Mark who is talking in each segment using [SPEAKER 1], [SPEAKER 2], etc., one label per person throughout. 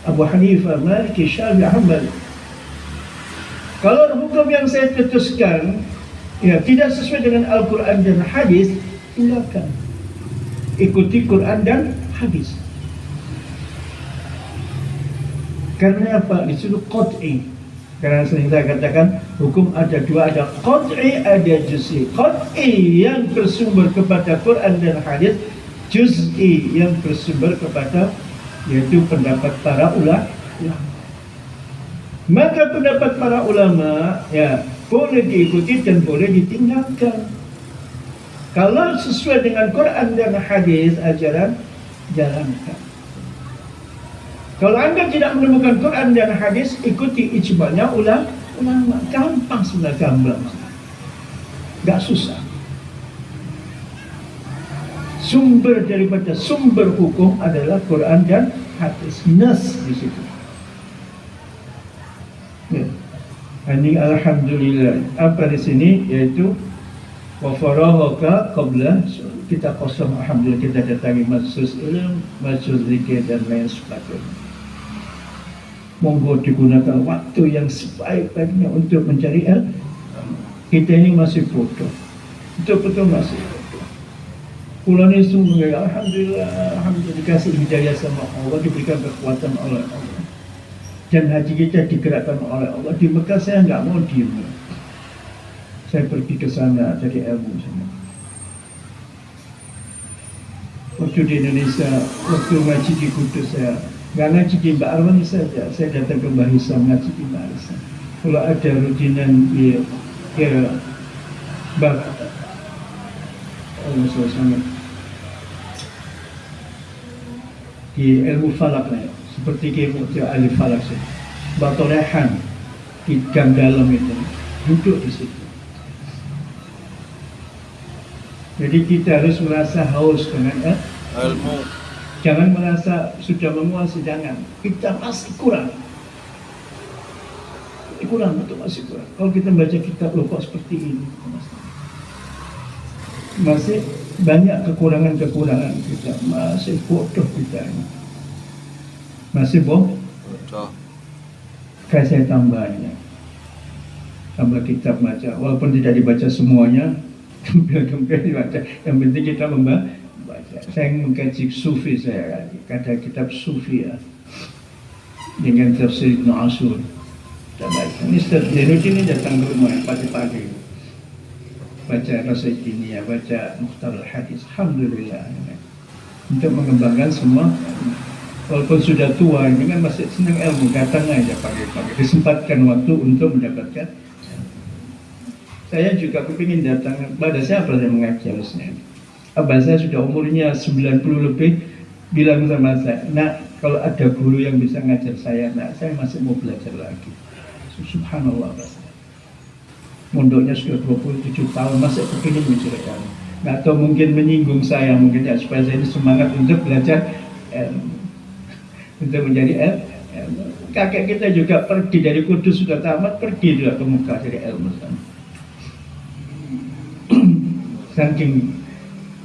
[SPEAKER 1] Abu Hanifah, Maliki, Syafi'i, Hanbali. Kalau hukum yang saya putuskan tidak sesuai dengan Al-Quran dan hadis, tinggalkan. Ikuti Quran dan hadis. Karena apa? Disuruh qat'i. Karena sering saya katakan hukum ada dua, ada qat'i, ada juz'i. Qat'i yang bersumber kepada Quran dan hadis, juz'i yang bersumber kepada yaitu pendapat para ulama. Maka pendapat para ulama boleh diikuti dan boleh ditinggalkan. Kalau sesuai dengan Quran dan hadis ajaran, jalankan. Kalau Anda tidak menemukan Quran dan hadis, ikuti ijma'nya ulama. Gampang, sudah gampang. Gak susah. Sumber daripada sumber hukum adalah Quran dan hadis. Nas di situ. Ini alhamdulillah. Apa di sini? Yaitu wa farahaka qabla, kita kosong, alhamdulillah, kita datangi majlis ilmu, majlis zikir dan lain sebagainya. Monggo digunakan waktu yang sebaik-baiknya untuk mencari ilmu. Kita ini masih bodoh, betul-betul masih bodoh. Pulau ini sungguh alhamdulillah dikasih hidayah sama Allah, diberikan kekuatan oleh Allah, dan hati kita digerakkan oleh Allah. Di Mekah saya nggak mau diem, saya pergi ke sana cari ilmu sana. Waktu di Indonesia, waktu ngaji di Kudus, saya nggak ngaji di Mbak Arwani saja, saya datang ke Mbak Hisam ngaji di Mbak Hisam. Kalau ada rutinan di Mbak di ilmu falak lah, seperti ilmu alif falak saya, Mbak Tolehan di gang dalam itu duduk di situ. Jadi kita harus merasa haus dengan ilmu. Jangan merasa sudah menguasai, jangan. Kita masih kurang. Betul masih kurang. Kalau kita baca kitab loh kok seperti ini, masih banyak kekurangan-kekurangan kita. Masih bodoh kita ini. Masih bodoh. Kayak saya tambahnya. Tambah kitab baca. Walaupun tidak dibaca semuanya, gembel-gembel dibaca. Yang penting kita membaca. Saya mengkaji sufi, saya ada kitab sufi dengan tafsir Ibn Ashur. Ini Ustaz Zainuddin ini datang ke rumah pagi-pagi, baca Rasaidiniyah, baca Mukhtar al-Hadis, alhamdulillah, untuk mengembangkan semua. Walaupun sudah tua, ini kan masih senang ilmu, datang aja pagi-pagi, disempatkan waktu untuk mendapatkan. Saya juga kepingin datang, pada siapa saya mengaji harusnya. Abah saya sudah umurnya 90 lebih, bilang sama saya, nak, kalau ada guru yang bisa ngajar saya, nak, saya masih mau belajar lagi. Subhanallah, Abah saya mondoknya sudah 27 tahun, masih kepingin menceritakan. Nggak tahu, mungkin menyinggung saya, mungkin ya, supaya saya ini semangat untuk belajar untuk menjadi kakek kita juga pergi dari Kudus, sudah tamat, pergi juga ke Mekah dari ilmu sana. Saking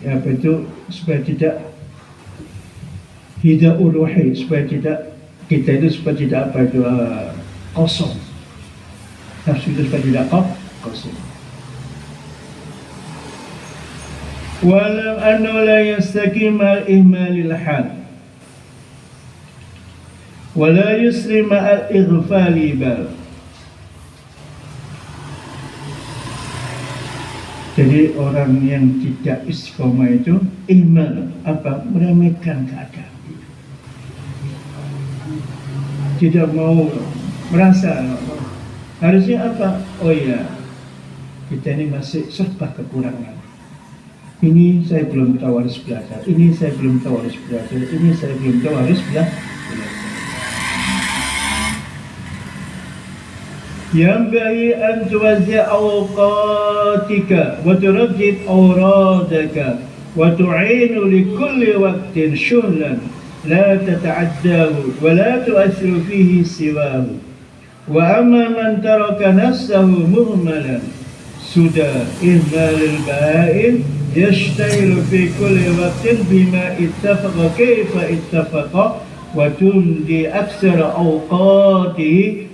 [SPEAKER 1] itu supaya tidak uruhi, supaya tidak kita itu supaya tidak kosong, nafsu itu supaya tidak kosong. Walau anna la yastaqim al-ihmalil hal wa la yusri ma'al ighfali bal. Jadi orang yang tidak istiqomah itu ihmal, meremehkan keadaan, tidak mau merasa harusnya oh ya, kita ini masih serba kekurangan. Ini saya belum tahu harus belajar, ini saya belum tahu harus belajar, ini saya belum tahu harus belajar. Yanbaghi an tuwazzi' awqatika wa turajjid awradaka wa tu'inu li kulli waqtin shughlan la tata'addahu wa la tu'athiru fihi siwahu. Wa amma man taraka nafsahu muhmalan suda ihmalil ba'in yashtaghilu fi kulli waqtin bima ittafaqa kayfa ittafaqa wa tumdi aksara awqatihi